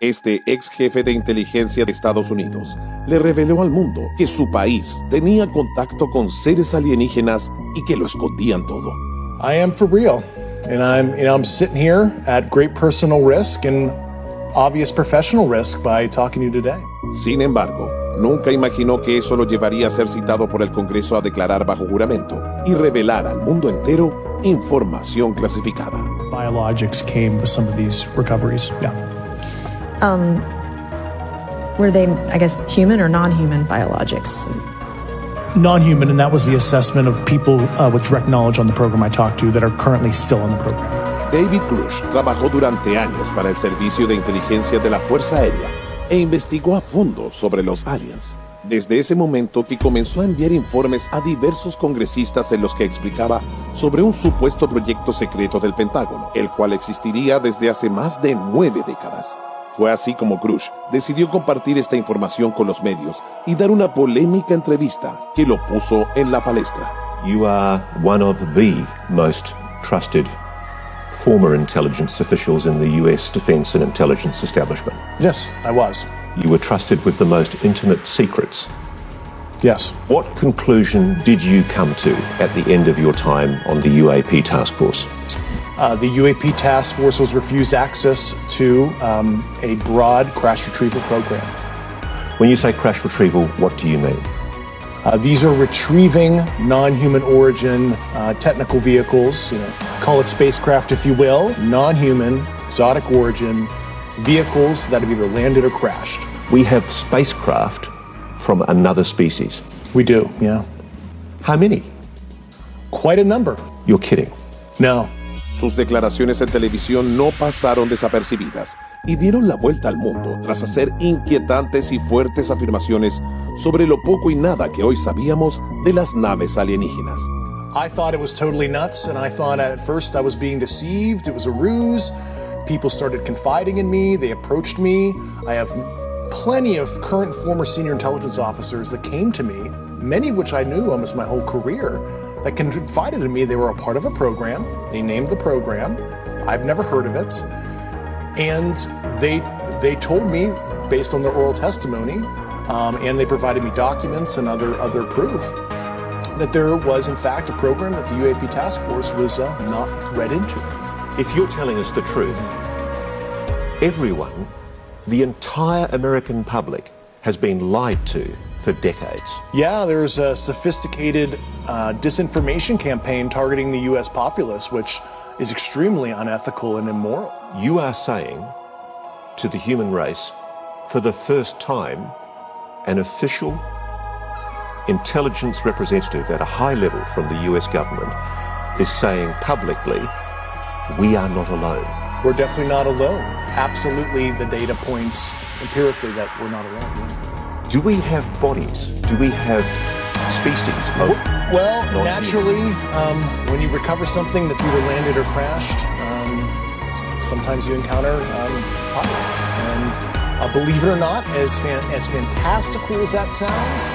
Este ex jefe de inteligencia de Estados Unidos le reveló al mundo que su país tenía contacto con seres alienígenas y que lo escondían todo. I am for real, and I'm sitting here at great personal risk and obvious professional risk by talking to you today. Sin embargo, nunca imaginó que eso lo llevaría a ser citado por el Congreso a declarar bajo juramento y revelar al mundo entero información clasificada. Biologics came with some of these recoveries. Yeah. Were they, I guess, human or non-human biologics? Non-human, and that was the assessment of people with direct knowledge on the program I talked to that are currently still in the program. David Grusch trabajó durante años para el Servicio de Inteligencia de la Fuerza Aérea e investigó a fondo sobre los aliens. Desde ese momento que comenzó a enviar informes a diversos congresistas en los que explicaba sobre un supuesto proyecto secreto del Pentágono, el cual existiría desde hace más de 9 décadas. Fue así como Grusch decidió compartir esta información con los medios y dar una polémica entrevista que lo puso en la palestra. You are one of the most trusted former intelligence officials in the US defense and intelligence establishment. Yes, I was. You were trusted with the most intimate secrets. Yes. What conclusion did you come to at the end of your time on the UAP task force? The UAP task force was refused access to a broad crash retrieval program. When you say crash retrieval, what do you mean? These are retrieving non-human origin technical vehicles, call it spacecraft if you will, non-human, exotic origin vehicles that have either landed or crashed. We have spacecraft from another species. We do, yeah. How many? Quite a number. You're kidding. No. Sus declaraciones en televisión no pasaron desapercibidas y dieron la vuelta al mundo tras hacer inquietantes y fuertes afirmaciones sobre lo poco y nada que hoy sabíamos de las naves alienígenas. I thought it was totally nuts, and I thought at first I was being deceived. It was a ruse. People started confiding in me. They approached me. I have plenty of current and former senior intelligence officers that came to me, many of which I knew almost my whole career, that confided in me they were a part of a program. They named the program. I've never heard of it. And they told me, based on their oral testimony, and they provided me documents and other proof, that there was, in fact, a program that the UAP task force was not read into. If you're telling us the truth, everyone, the entire American public, has been lied to for decades. Yeah, there's a sophisticated disinformation campaign targeting the U.S. populace, which is extremely unethical and immoral. You are saying to the human race, for the first time, an official intelligence representative at a high level from the US government is saying publicly, we are not alone. We're definitely not alone. Absolutely, the data points empirically that we're not alone. Do we have bodies? Do we have species? Well, naturally, when you recover something that's either landed or crashed, sometimes you encounter pilots. And believe it or not, as fantastical as that sounds,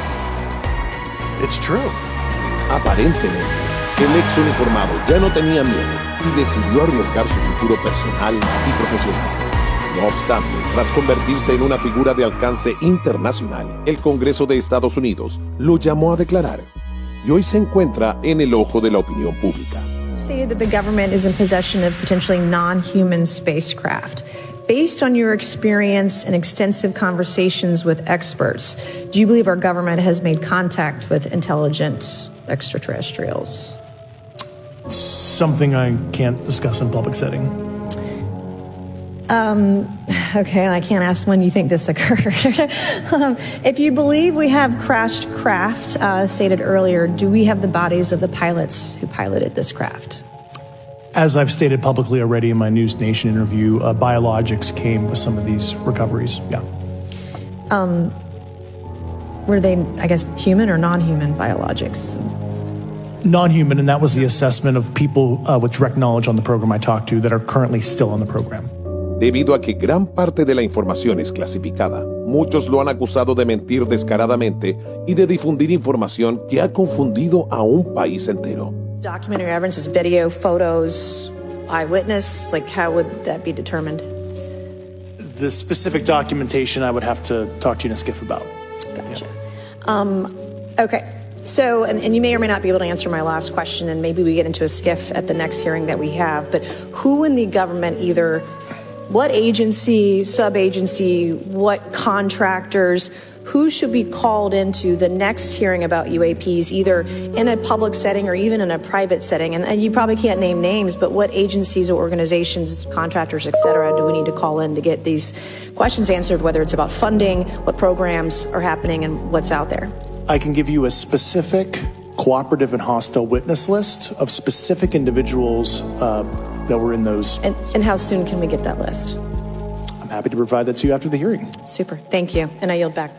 it's true. Aparentemente, el ex uniformado ya no tenía miedo y decidió arriesgar su futuro personal y profesional. No obstante, tras convertirse en una figura de alcance internacional, el Congreso de Estados Unidos lo llamó a declarar y hoy se encuentra en el ojo de la opinión pública. You stated that the government is in possession of potentially non-human spacecraft. Based on your experience and extensive conversations with experts, do you believe our government has made contact with intelligent extraterrestrials? Something I can't discuss in public setting. Okay, I can't ask when you think this occurred. If you believe we have crashed craft, stated earlier, do we have the bodies of the pilots who piloted this craft? As I've stated publicly already in my News Nation interview, biologics came with some of these recoveries. Yeah. Were they, I guess, human or non-human biologics? Non-human, and that was the assessment of people with direct knowledge on the program I talked to that are currently still on the program. Debido a que gran parte de la información es clasificada, muchos lo han acusado de mentir descaradamente y de difundir información que ha confundido a un país entero. Documentary evidence is video, photos, eyewitness. Like, how would that be determined? the specific documentation I would have to talk to you in a skiff about. Gotcha. Okay. So, and you may or may not be able to answer my last question, and maybe we get into a skiff at the next hearing that we have, but who in the government, either what agency, sub-agency, what contractors, who should be called into the next hearing about UAPs, either in a public setting or even in a private setting? And you probably can't name names, but what agencies or organizations, contractors, et cetera, do we need to call in to get these questions answered, whether it's about funding, what programs are happening, and what's out there? I can give you a specific cooperative and hostile witness list of specific individuals that were in those. And how soon can we get that list? I'm happy to provide that to you after the hearing. Super. Thank you. And I yield back.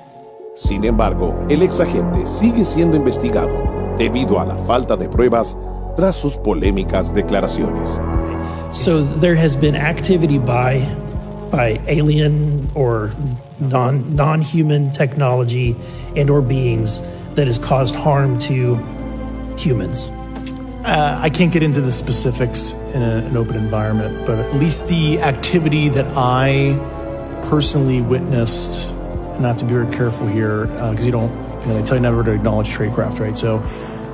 Sin embargo, el exagente sigue siendo investigado debido a la falta de pruebas tras sus polémicas declaraciones. So there has been activity by alien or non-human technology and or beings that has caused harm to humans. I can't get into the specifics in an open environment, but at least the activity that I personally witnessed, and I have to be very careful here because they tell you never to acknowledge tradecraft, right? So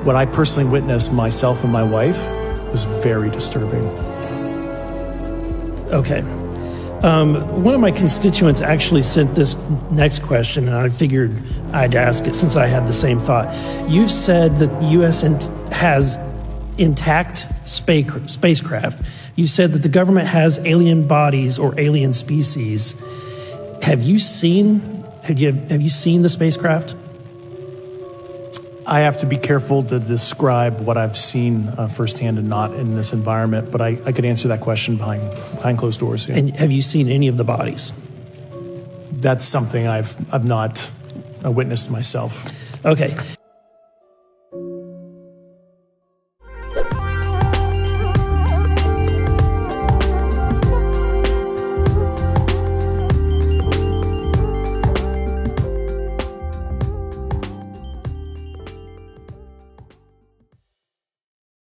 what I personally witnessed, myself and my wife, was very disturbing. Okay. One of my constituents actually sent this next question, and I figured I'd ask it since I had the same thought. You've said that the U.S. has intact spacecraft. You said that the government has alien bodies or alien species. Have you seen the spacecraft? I have to be careful to describe what I've seen firsthand and not in this environment, but I could answer that question behind closed doors. Yeah. And have you seen any of the bodies? That's something I've not witnessed myself. Okay.